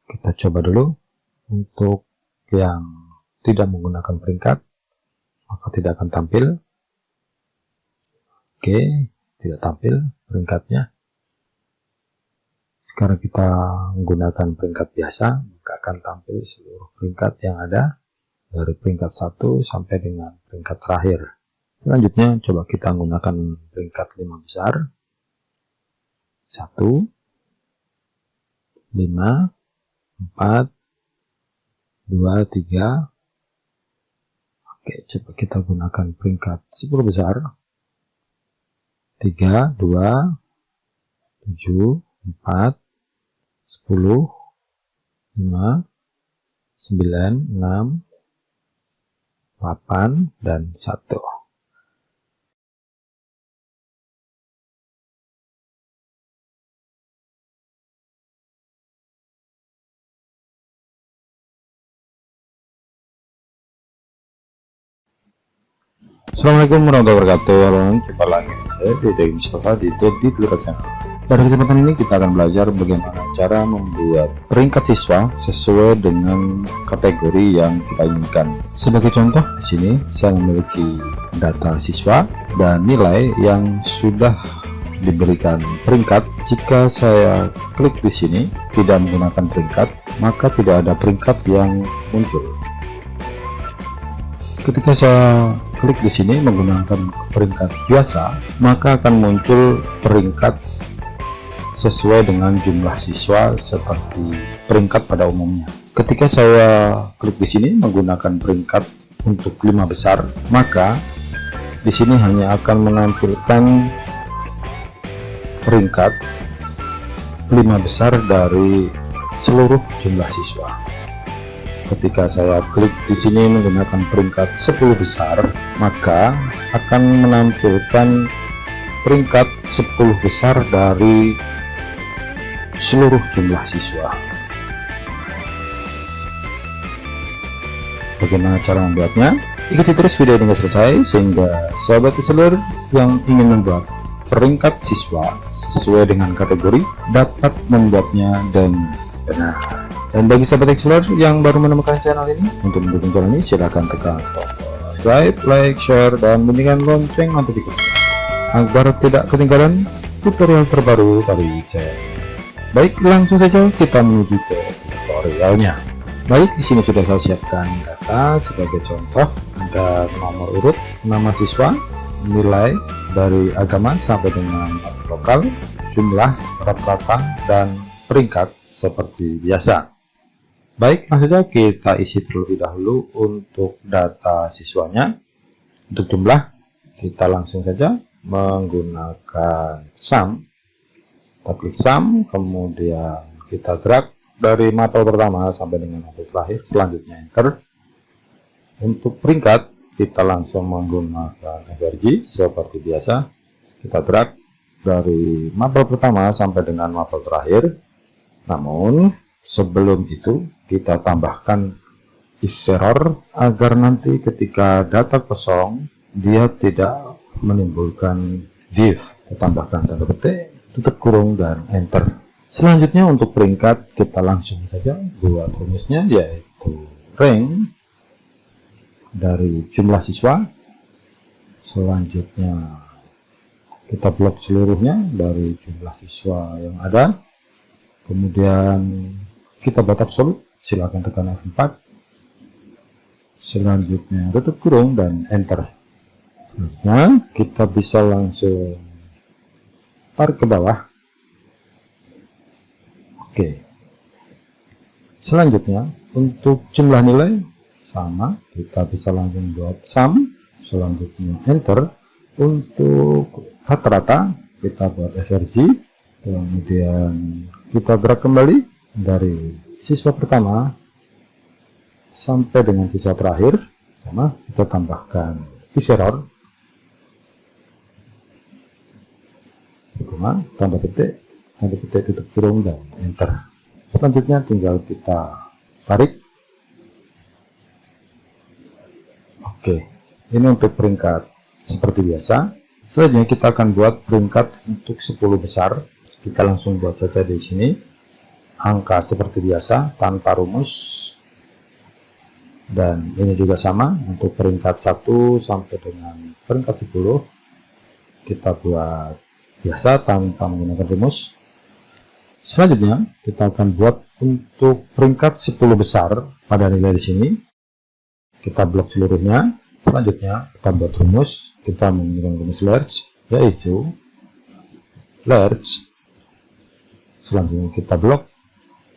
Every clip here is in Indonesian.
Kita coba dulu. Untuk yang tidak menggunakan peringkat, maka tidak akan tampil. Oke, tidak tampil peringkatnya. Sekarang kita menggunakan peringkat biasa, maka akan tampil seluruh peringkat yang ada dari peringkat 1 sampai dengan peringkat terakhir. Selanjutnya coba kita menggunakan peringkat 5 besar. 1, 5, 4, 2, 3. Oke, coba kita gunakan peringkat 10 besar. 3, 2, 7, 4, 10, 5, 9, 6, 8, dan 1. Assalamualaikum warahmatullahi wabarakatuh. Halo, jumpa lagi saya Dede Mustafa di Tutor Channel. Pada kesempatan ini kita akan belajar bagaimana cara membuat peringkat siswa sesuai dengan kategori yang kita inginkan. Sebagai contoh, di sini saya memiliki data siswa dan nilai yang sudah diberikan peringkat. Jika saya klik di sini tidak menggunakan peringkat, maka tidak ada peringkat yang muncul. Ketika saya klik di sini menggunakan peringkat biasa, maka akan muncul peringkat sesuai dengan jumlah siswa seperti peringkat pada umumnya. Ketika saya klik di sini menggunakan peringkat untuk 5 besar, maka di sini hanya akan menampilkan peringkat 5 besar dari seluruh jumlah siswa. Ketika saya klik di sini menggunakan peringkat 10 besar, maka akan menampilkan peringkat 10 besar dari seluruh jumlah siswa. Bagaimana cara membuatnya? Ikuti terus video hingga selesai sehingga sahabat Exceller yang ingin membuat peringkat siswa sesuai dengan kategori dapat membuatnya dengan benar. Dan bagi sahabat Exceller yang baru menemukan channel ini, untuk mendukung channel ini silahkan tekan tombol subscribe, like, share, dan bunyikan lonceng notifikasi agar tidak ketinggalan tutorial terbaru dari channel. Baik, langsung saja kita menuju ke tutorialnya. Baik, di sini sudah saya siapkan data sebagai contoh. Ada nomor urut, nama siswa, nilai dari agama sampai dengan lokal, jumlah, rata-rata, dan peringkat seperti biasa. Baik, langsung saja kita isi terlebih dahulu untuk data siswanya. Untuk jumlah, kita langsung saja menggunakan sum. Kita klik sum, kemudian kita drag dari mapel pertama sampai dengan mapel terakhir, selanjutnya enter. Untuk peringkat, kita langsung menggunakan FRG seperti biasa. Kita drag dari mapel pertama sampai dengan mapel terakhir. Namun, sebelum itu, kita tambahkan if error agar nanti ketika data kosong dia tidak menimbulkan div. Kita tambahkan tanda petik, tutup kurung, dan enter. Selanjutnya untuk peringkat kita langsung saja buat rumusnya, yaitu rank dari jumlah siswa. Selanjutnya kita blok seluruhnya dari jumlah siswa yang ada. Kemudian kita buat absolute, silakan tekan F4. Selanjutnya tutup kurung dan enter. Nah, kita bisa langsung tarik ke bawah. Oke. Selanjutnya untuk jumlah nilai sama, kita bisa langsung buat sum. Selanjutnya enter. Untuk rata-rata kita buat FRG. Kemudian kita drag kembali dari siswa pertama sampai dengan siswa terakhir, sama kita tambahkan if error, tanda petik, tutup kurung, dan enter. Selanjutnya tinggal kita tarik. Oke, ini untuk peringkat seperti biasa. Selanjutnya kita akan buat peringkat untuk 10 besar. Kita langsung buat saja di sini. angka seperti biasa tanpa rumus, dan ini juga sama untuk peringkat 1 sampai dengan peringkat 10 kita buat biasa tanpa menggunakan rumus. Selanjutnya kita akan buat untuk peringkat 10 besar pada nilai di sini. Kita blok seluruhnya. Selanjutnya kita buat rumus. Kita menggunakan rumus large, yaitu large. Selanjutnya kita blok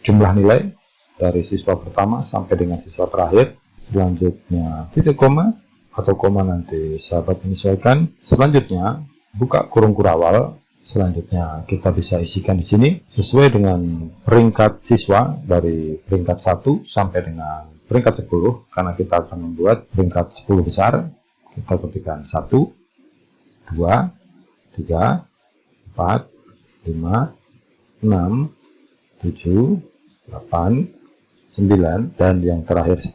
jumlah nilai dari siswa pertama sampai dengan siswa terakhir. Selanjutnya titik koma atau koma nanti sahabat menyesuaikan. Selanjutnya buka kurung kurawal. Selanjutnya kita bisa isikan di sini sesuai dengan peringkat siswa dari peringkat 1 sampai dengan peringkat 10, karena kita akan membuat peringkat 10 besar. Kita ketikkan 1, 2, 3, 4, 5, 6, 7, 8, 9, dan yang terakhir 10.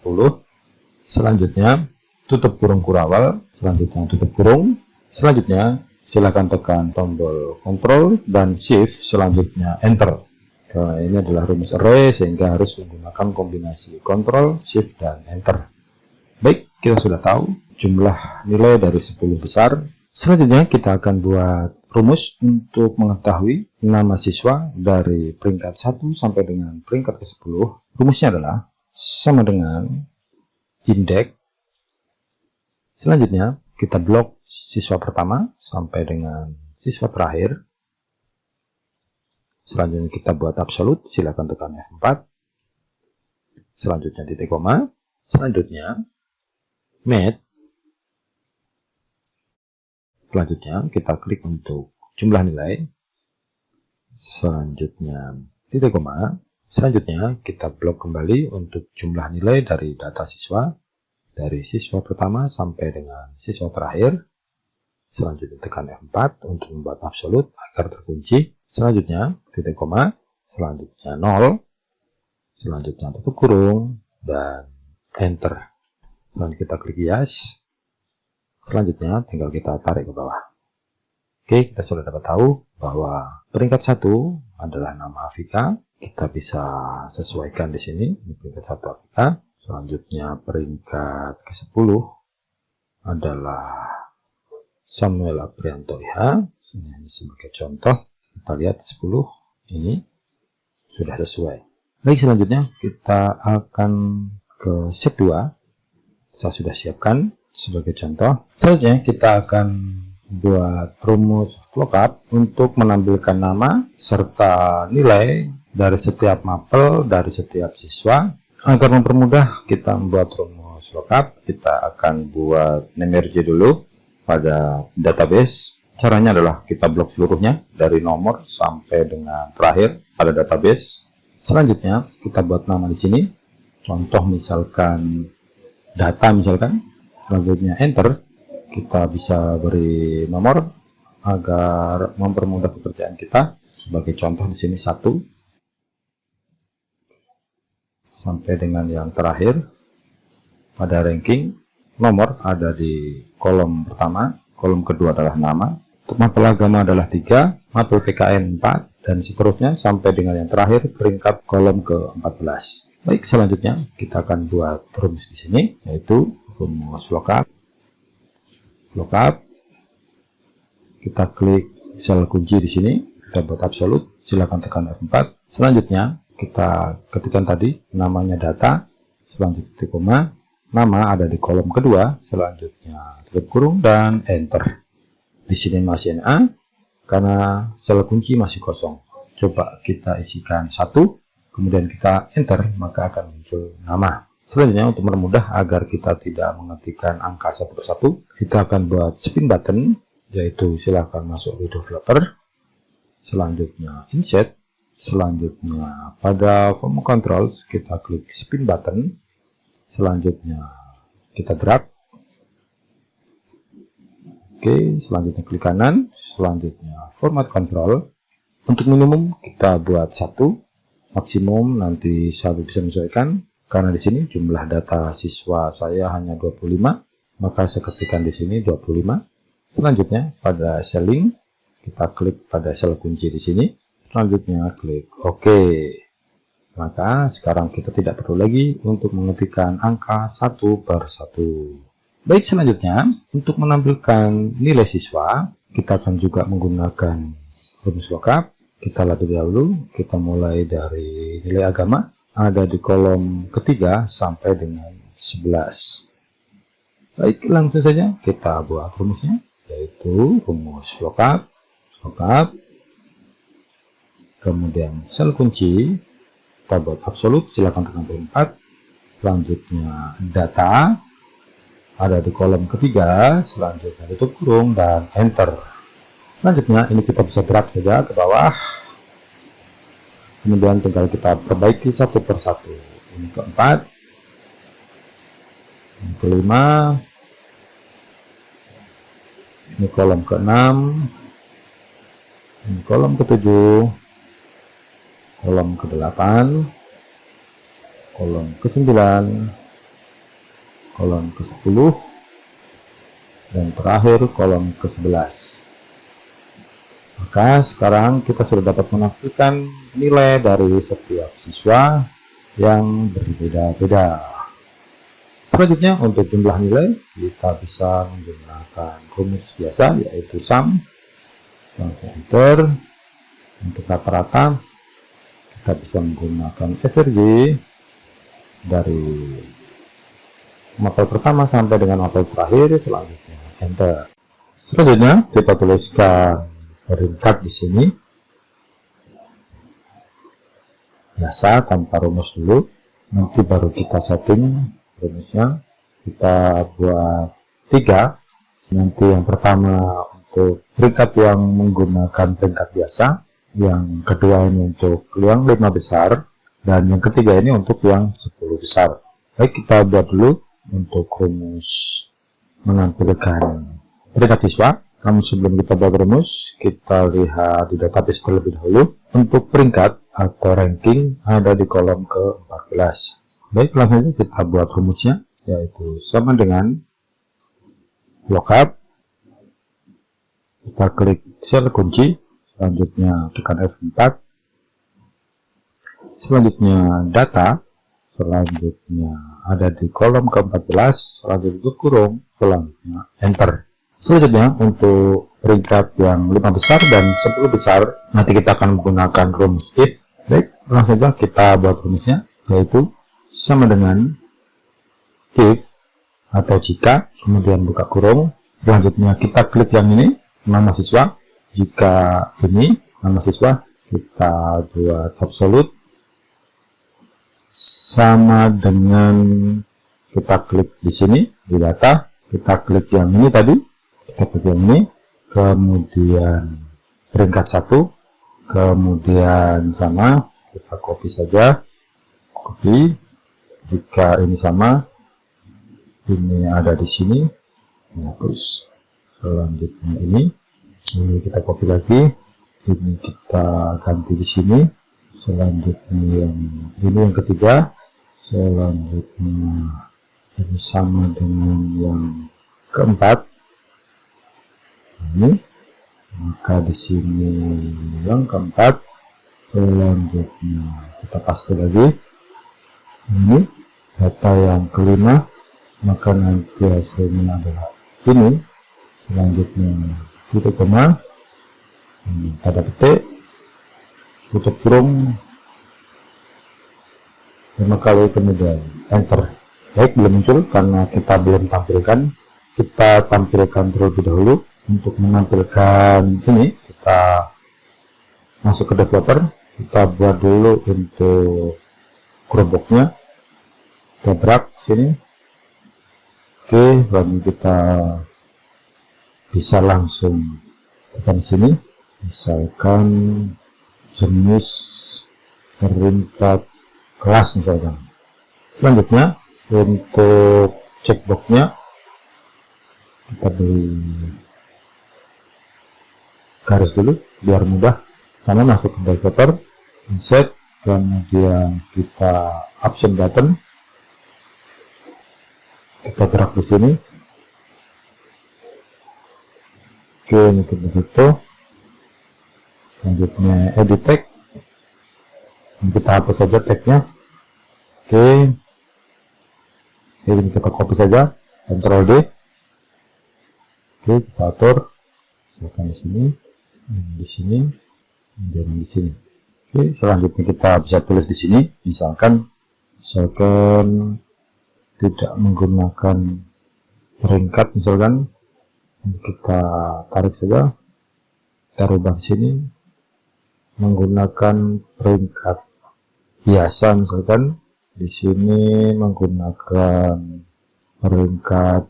Selanjutnya tutup kurung kurawal. Selanjutnya tutup kurung. Selanjutnya silakan tekan tombol Ctrl dan Shift, selanjutnya Enter. Karena ini adalah rumus array sehingga harus menggunakan kombinasi Ctrl, Shift, dan Enter. Baik, kita sudah tahu jumlah nilai dari 10 besar. Selanjutnya kita akan buat rumus untuk mengetahui nama siswa dari peringkat 1 sampai dengan peringkat ke-10. Rumusnya adalah sama dengan indeks. Selanjutnya kita blok siswa pertama sampai dengan siswa terakhir. Selanjutnya kita buat absolut, silakan tekan F4. Selanjutnya titik koma. Selanjutnya math. Selanjutnya kita klik untuk jumlah nilai. Selanjutnya titik koma. Selanjutnya kita blok kembali untuk jumlah nilai dari data siswa dari siswa pertama sampai dengan siswa terakhir. Selanjutnya tekan F4 untuk membuat absolut agar terkunci. Selanjutnya titik koma. Selanjutnya 0. Selanjutnya tutup kurung dan Enter. Selanjutnya kita klik yes. Selanjutnya tinggal kita tarik ke bawah. Oke, kita sudah dapat tahu bahwa peringkat 1 adalah nama Afika. Kita bisa sesuaikan di sini. Ini peringkat 1 Afika. Selanjutnya peringkat ke-10 adalah Samuel Aprianto IH. Ini sebagai contoh. Kita lihat 10 ini sudah sesuai. Baik, selanjutnya kita akan ke set 2. Saya sudah siapkan sebagai contoh. Selanjutnya kita akan buat rumus lookup untuk menampilkan nama serta nilai dari setiap mapel dari setiap siswa. Agar mempermudah kita membuat rumus lookup, kita akan buat NameRG dulu pada database. Caranya adalah kita blok seluruhnya dari nomor sampai dengan terakhir pada database. Selanjutnya kita buat nama di sini. Contoh misalkan data misalkan. Selanjutnya Enter. Kita bisa beri nomor agar mempermudah pekerjaan kita. Sebagai contoh di sini 1 sampai dengan yang terakhir. Pada ranking nomor ada di kolom pertama, kolom kedua adalah nama. Untuk mapel agama adalah 3, mapel PKN 4, dan seterusnya sampai dengan yang terakhir peringkat kolom ke-14. Baik, selanjutnya kita akan buat rumus di sini, yaitu rumus lookup. Kita klik sel kunci di sini, kita buat absolut, silakan tekan F4. Selanjutnya kita ketikkan tadi namanya data, selanjutnya titik koma, nama ada di kolom kedua, selanjutnya tutup kurung dan Enter. Di sini masih NA karena sel kunci masih kosong. Coba kita isikan 1, kemudian kita Enter, maka akan muncul nama. Selanjutnya untuk mempermudah agar kita tidak mengetikkan angka satu persatu, kita akan buat spin button, yaitu silakan masuk ke developer, selanjutnya insert, selanjutnya pada form controls kita klik spin button, selanjutnya kita drag. Oke, selanjutnya klik kanan, selanjutnya format control. Untuk minimum kita buat 1, maksimum nanti saya bisa menyesuaikan. Karena di sini jumlah data siswa saya hanya 25, maka saya ketikkan di sini 25. Selanjutnya pada selling kita klik pada sel kunci di sini. Selanjutnya klik OK. Maka sekarang kita tidak perlu lagi untuk mengetikkan angka satu per satu. Baik, selanjutnya untuk menampilkan nilai siswa, kita akan juga menggunakan rumus lookup. Kita lebih dahulu, kita mulai dari nilai agama, ada di kolom ketiga sampai dengan 11. Baik, langsung saja kita buat rumusnya, yaitu rumus lookup, kemudian sel kunci, kita buat absolut, silakan tekan 4. Selanjutnya data, ada di kolom ketiga, selanjutnya tutup kurung dan enter. Selanjutnya ini kita bisa drag saja ke bawah, kemudian tinggal kita perbaiki satu per satu. Ini keempat, ini kelima, ini kolom ke-6, ini kolom ke-7, kolom ke-8, kolom ke-9, kolom ke-10, dan terakhir kolom ke-11. Maka sekarang kita sudah dapat menampilkan nilai dari setiap siswa yang berbeda-beda. Selanjutnya untuk jumlah nilai kita bisa menggunakan rumus biasa, yaitu sum. Enter. Untuk rata-rata kita bisa menggunakan average dari mapel pertama sampai dengan mapel terakhir. Selanjutnya enter. Selanjutnya kita tuliskan peringkat di sini biasa tanpa rumus dulu, nanti baru kita setting rumusnya. Kita buat 3. Nanti yang pertama untuk peringkat yang menggunakan peringkat biasa, yang kedua ini untuk yang 5 besar, dan yang ketiga ini untuk yang 10 besar. Baik, kita buat dulu untuk rumus menampilkan peringkat siswa. Namun sebelum kita buat rumus, kita lihat di database terlebih dahulu. Untuk peringkat atau ranking ada di kolom ke-14. Baik, langsung saja kita buat rumusnya, yaitu sama dengan lookup. Kita klik sel kunci, selanjutnya tekan F4, selanjutnya data, selanjutnya ada di kolom ke-14, selanjutnya tutup kurung, selanjutnya enter. Selanjutnya untuk peringkat yang 5 besar dan 10 besar, nanti kita akan menggunakan rumus if. Baik, langsung saja kita buat rumusnya, yaitu sama dengan if atau jika, kemudian buka kurung. Selanjutnya kita klik yang ini, nama siswa. Jika ini nama siswa, kita buat absolute sama dengan, kita klik di sini di data, kita klik yang ini tadi, kita klik yang ini, kemudian peringkat 1, kemudian sama, kita copy saja, copy. Jika ini sama, ini ada di sini, terus selanjutnya ini kita copy lagi, ini kita ganti di sini, selanjutnya ini yang ketiga, selanjutnya ini sama dengan yang keempat, ini, maka di sini yang keempat, selanjutnya kita paste lagi, ini data yang kelima, maka nanti hasilnya adalah ini. Selanjutnya titik koma, tanda petik, tutup kurung 5 kali, kemudian enter. Baik, belum muncul karena kita belum tampilkan. Kita tampilkan terlebih dahulu. Untuk menampilkan ini, kita masuk ke developer, kita buat dulu untuk geroboknya, kita drag sini. Oke, lalu kita bisa langsung tekan sini, misalkan jenis peringkat kelas misalkan. Selanjutnya untuk checkboxnya kita beri garis dulu biar mudah. Sama masuk ke developer, insert, kemudian kita option button, kita drag di sini. Oke, ini begitu. Selanjutnya edit text, Kita hapus saja tagnya. Oke, ini kita copy saja, Ctrl D. Oke, kita atur, misalkan di sini, dan di sini. Oke, selanjutnya kita bisa tulis di sini, misalkan tidak menggunakan peringkat, misalkan kita tarik saja, kita rubah di sini, menggunakan peringkat biasa, misalkan di sini menggunakan peringkat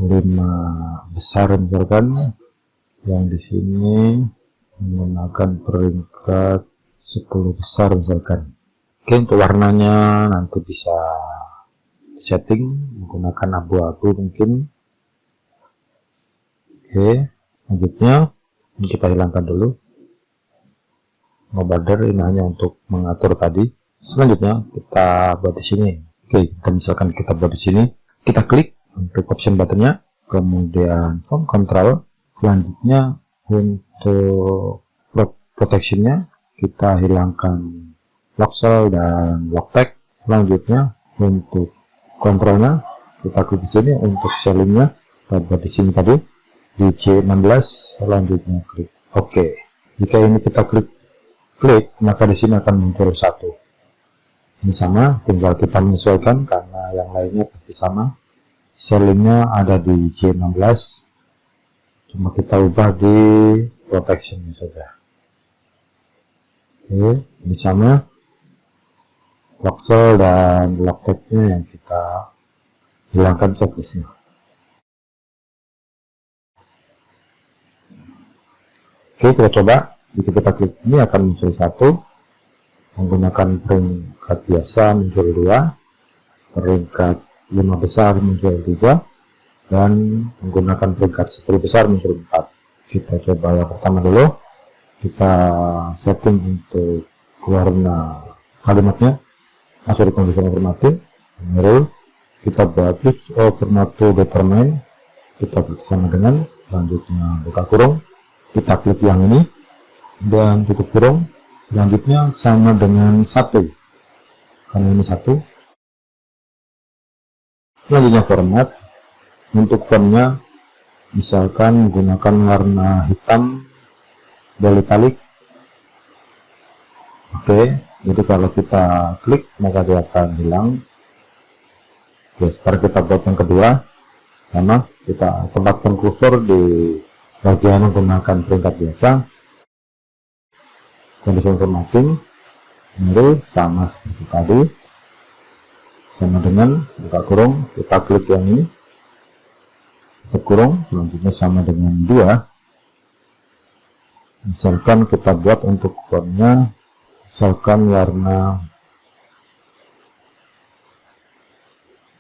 5 besar, misalkan yang di sini menggunakan peringkat 10 besar, misalkan. Oke, untuk warnanya nanti bisa setting menggunakan abu-abu mungkin. Oke, selanjutnya ini kita hilangkan dulu. Ngebader ini hanya untuk mengatur tadi. Selanjutnya kita buat di sini. Oke, misalkan kita buat di sini, kita klik untuk option buttonnya, kemudian font control. Selanjutnya untuk protectionnya kita hilangkan lock cell dan lock tag. Selanjutnya untuk kontrolnya kita klik di sini, untuk sellingnya kita buat di sini tadi di C16. Selanjutnya klik OK. Jika ini kita klik, maka di sini akan muncul 1. Ini sama, tinggal kita menyesuaikan karena yang lainnya pasti sama. Sellingnya ada di C16, cuma kita ubah di protectionnya saja. Oke, ini sama. Lock cell dan lock tag-nya yang kita hilangkan checklistnya. Oke, kita coba. Jika kita klik ini akan muncul 1. Menggunakan peringkat biasa muncul 2, peringkat 5 besar muncul 3, dan menggunakan peringkat 10 besar muncul 4. Kita coba yang pertama dulu. Kita setting untuk warna kalimatnya, masuk di conditional formatting, mirror. Kita buat use of format to determine, kita klik sama dengan, selanjutnya buka kurung, kita klik yang ini dan tutup kurung. Selanjutnya sama dengan 1, karena ini 1. Selanjutnya format, untuk fontnya misalkan menggunakan warna hitam bold italic. Oke, jadi kalau kita klik maka dia akan hilang. Oke, sekarang kita buat yang kedua, sama kita tempatkan kursor di bagian menggunakan peringkat biasa. Conditional formatting, mirror, sama seperti tadi, sama dengan buka kurung, kita klik yang ini, tutup kurung, selanjutnya sama dengan 2. Misalkan kita buat untuk fontnya, misalkan warna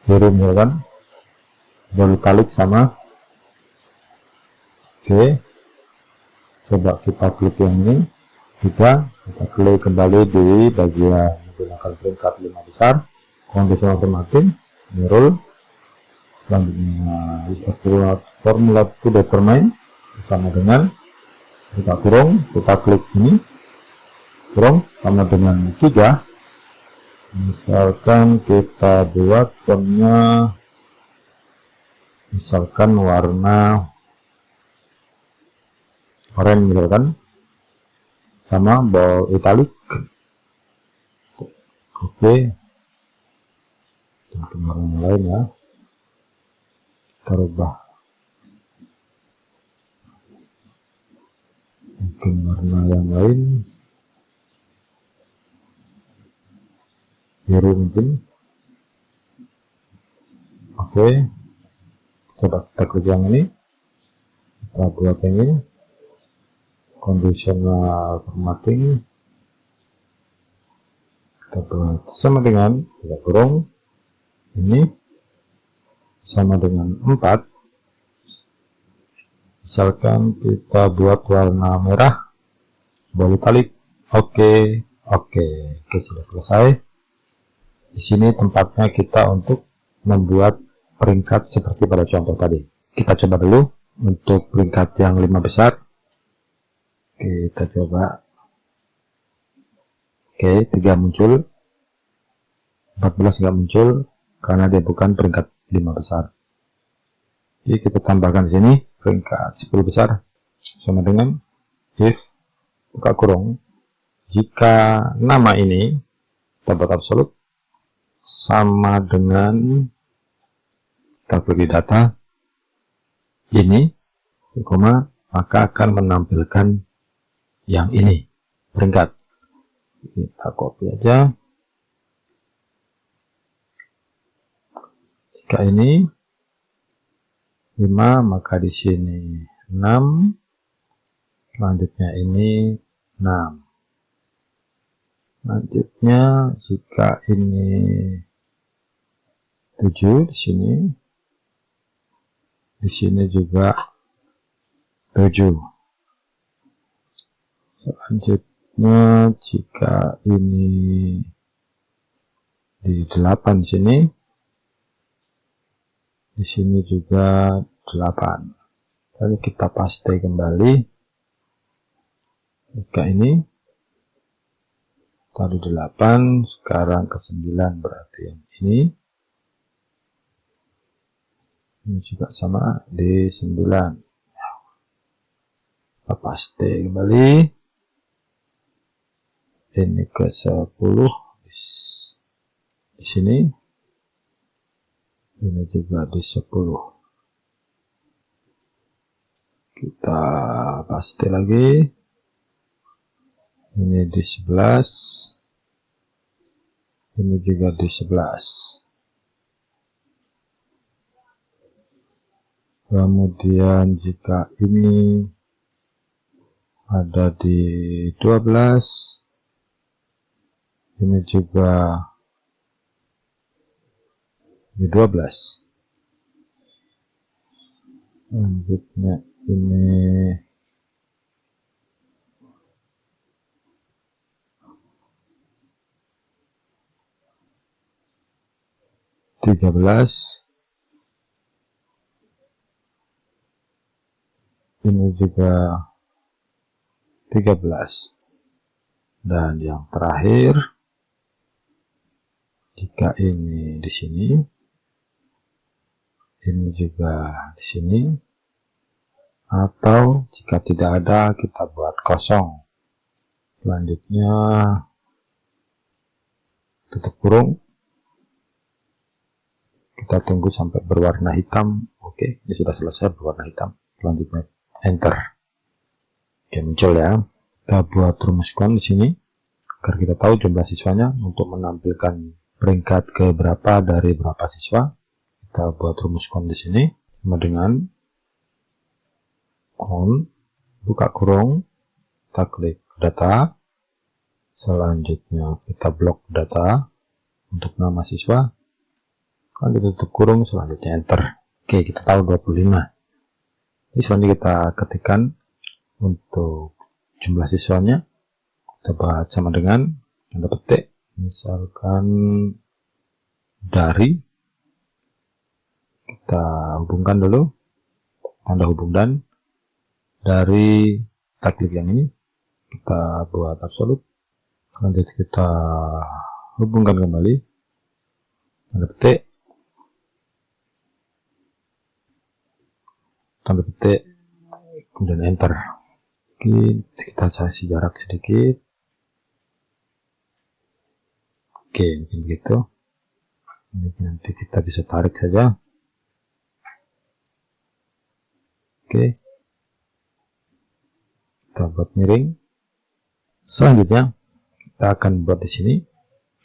biru, misalkan bold italic sama. Oke, coba kita klik yang ini. Kita klik kembali di bagian menggunakan peringkat 5 besar, conditional formatting, mirror, selanjutnya use of formula to determine, sama dengan buka kurung, kita klik ini, kurung, sama dengan 3. Misalkan kita buat fontnya, misalkan warna oranye, misalkan sama bold italic. Oke, warna yang lain ya, kita rubah mungkin warna yang lain, biru mungkin. Oke, coba kita klik yang ini, kita buat yang ini, conditional formatting, kita buat sama dengan buka kurung, ini sama dengan 4. Misalkan kita buat warna merah bold italic. Oke, sudah selesai. Di sini tempatnya kita untuk membuat peringkat seperti pada contoh tadi. Kita coba dulu untuk peringkat yang 5 besar. Kita coba. Oke, 3 muncul, 14 nggak muncul karena dia bukan peringkat 5 besar. Jadi kita tambahkan di sini peringkat 10 besar sama dengan if buka kurung, jika nama ini kita buat absolut sama dengan, kita pilih data ini, koma, maka akan menampilkan yang ini peringkat. Kita copy aja. Jika ini 5, maka di sini 6. Selanjutnya ini 6. Selanjutnya jika ini 7 di sini juga 7. Selanjutnya jika ini di 8 di sini juga 8. Lalu kita paste kembali. Jika ini tadi 8, sekarang ke 9, berarti yang ini juga sama di 9. Kita paste kembali. Ini ke 10 di sini, ini juga di 10. Kita paste lagi, ini di 11, ini juga di 11. Kemudian jika ini ada di 12, ini juga di 12. Selanjutnya ini tiga belas, ini juga 13. Dan yang terakhir, jika ini di sini, ini juga di sini, atau jika tidak ada kita buat kosong. Selanjutnya tutup kurung, kita tunggu sampai berwarna hitam. Oke, ini sudah selesai berwarna hitam. Selanjutnya enter. Oke, muncul ya. Kita buat rumus kon di sini agar kita tahu jumlah siswanya. Untuk menampilkan peringkat ke berapa dari berapa siswa, kita buat rumus kon di sini sama dengan kon buka kurung, kita klik data, selanjutnya kita blok data untuk nama siswa, kan ditutup kurung, selanjutnya enter. Oke, kita tahu 25. Ini selanjutnya kita ketikkan untuk jumlah siswanya, kita buat sama dengan tanda petik, misalkan dari, kita hubungkan dulu tanda hubung dan dari, kita klik yang ini, kita buat absolut, selanjutnya kita hubungkan kembali tanda petik, kemudian enter. Oke, kita kasih jarak sedikit. Oke, mungkin begitu. Ini nanti kita bisa tarik saja. Oke, kita buat miring. Selanjutnya kita akan buat di sini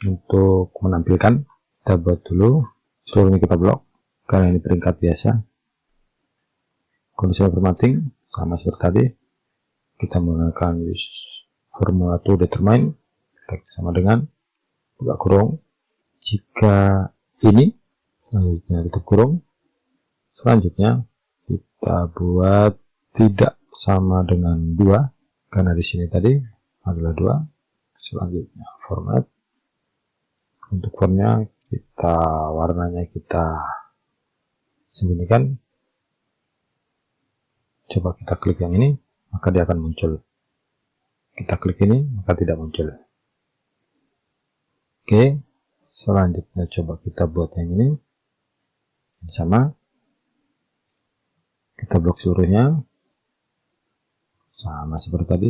untuk menampilkan. Kita buat dulu, seluruhnya kita blok karena ini peringkat biasa. Kondisi formatting sama seperti tadi, kita menggunakan use formula to determine, sama dengan buka kurung, jika ini, selanjutnya tutup kurung, selanjutnya kita buat tidak sama dengan 2 karena di sini tadi adalah 2. Selanjutnya format, untuk fontnya kita warnanya kita sembunyikan. Coba kita klik yang ini, maka dia akan muncul. Kita klik ini, maka tidak muncul. Oke, selanjutnya coba kita buat yang ini sama, kita blok seluruhnya sama seperti tadi.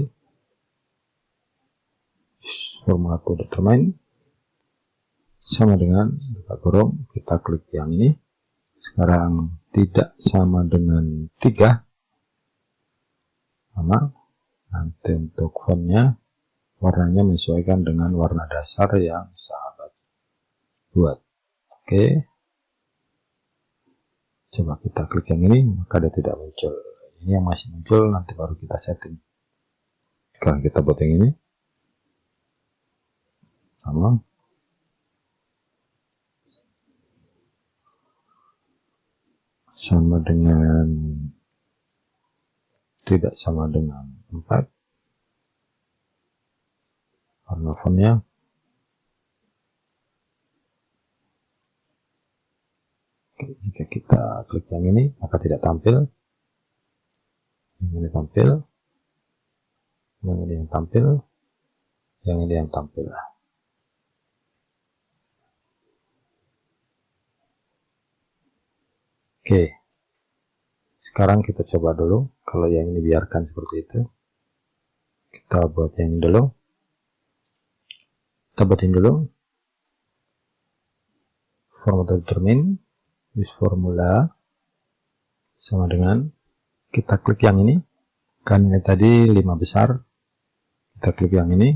Formula to determine sama dengan kita kurung, kita klik yang ini. Sekarang tidak sama dengan 3, sama. Nanti untuk fontnya warnanya menyesuaikan dengan warna dasar yang sahabat buat. Oke, coba kita klik yang ini, maka dia tidak muncul. Ini yang masih muncul, nanti baru kita setting. Sekarang kita buat yang ini sama dengan, tidak sama dengan 4 warna fontnya. Jika kita klik yang ini maka tidak tampil, yang ini tampil, yang ini yang tampil, yang ini yang tampil. Oke, sekarang kita coba dulu. Kalau yang ini biarkan seperti itu, kita buat yang ini dulu. Kita buatin dulu formula determine, use formula sama dengan, kita klik yang ini, kan ini tadi 5 besar, kita klik yang ini,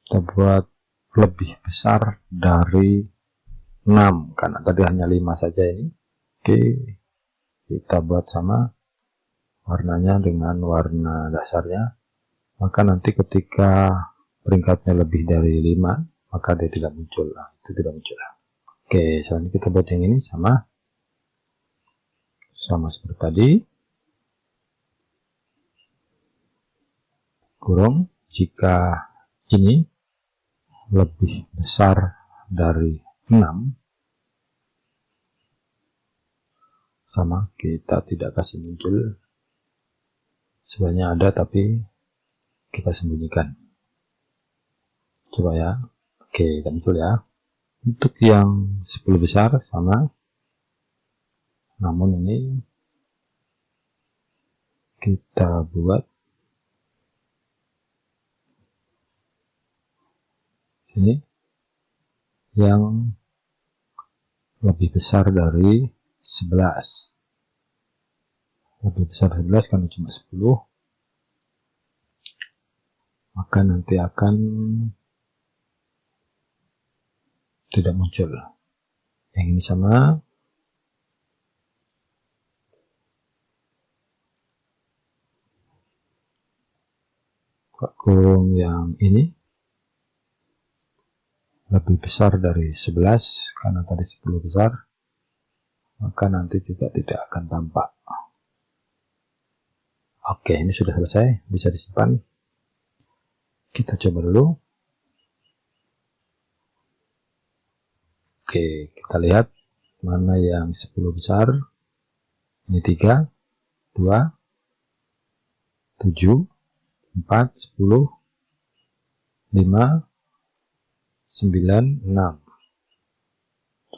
kita buat lebih besar dari 6 karena tadi hanya 5 saja ini. Oke, kita buat sama warnanya dengan warna dasarnya, maka nanti ketika peringkatnya lebih dari 5 maka dia tidak muncul. Nah, itu tidak muncul. Oke, selanjutnya kita buat yang ini sama seperti tadi, kurung jika ini lebih besar dari 6, sama, kita tidak kasih muncul. Sebenarnya ada tapi kita sembunyikan. Coba ya. Oke, kita muncul ya. Untuk yang 10 besar sama, namun ini kita buat ini yang lebih besar dari 11, lebih besar 11 karena cuma 10, maka nanti akan tidak muncul. Yang ini sama, kurung yang ini lebih besar dari 11 karena tadi 10 besar, maka nanti juga tidak akan tampak. Oke, ini sudah selesai, bisa disimpan. Kita coba dulu. Oke, kita lihat mana yang 10 besar. Ini 3, 2, 7, 4, 10, 5, 9, 6,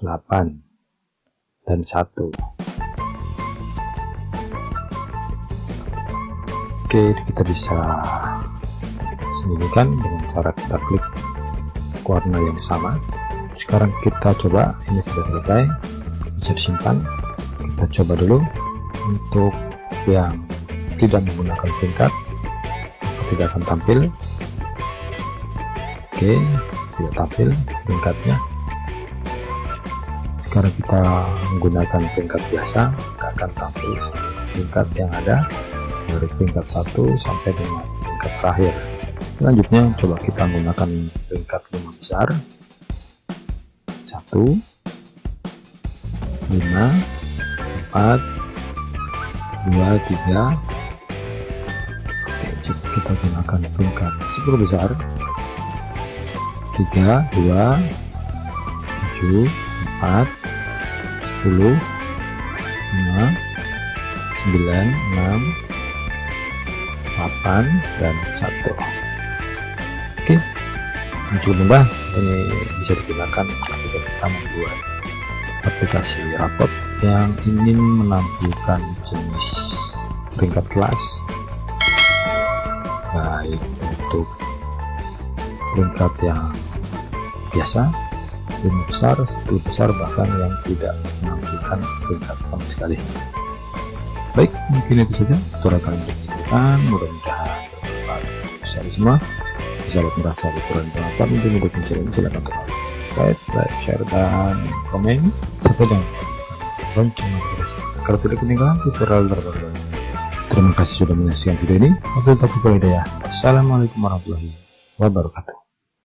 8, dan 1. Oke, kita bisa sembunyikan dengan cara kita klik warna yang sama. Sekarang kita coba, ini sudah selesai, bisa disimpan. Kita coba dulu untuk yang tidak menggunakan peringkat, tidak akan tampil. Oke, tidak tampil peringkatnya. Sekarang kita menggunakan peringkat biasa, akan tampil peringkat yang ada dari peringkat 1 sampai dengan peringkat terakhir. Selanjutnya coba kita menggunakan peringkat 5 besar. 1, 5, 4, 2, 3. Coba kita gunakan peringkat 10 besar. 3, 2, 7, 4, 10, 5, 9, 6, 8, dan 1. Oke, muncul limbah. Ini bisa digunakan ketika kita membuat aplikasi rapot yang ingin menampilkan jenis peringkat kelas, baik untuk peringkat yang biasa, 5 besar, 10 besar, bahkan yang tidak menampilkan peringkat sama sekali. Baik, mungkin itu saja tutorial kali ini disampaikan. Mudah-mudahan bermanfaat untuk semua. Bisa merasa kurang bermanfaat untuk mendukung channel ini, silahkan like, share, dan komen. Sampai jangan lonceng notifikasi agar tidak ketinggalan tutorial terbaru. Terima kasih sudah menyaksikan video ini. Wassalamualaikum warahmatullahi wabarakatuh.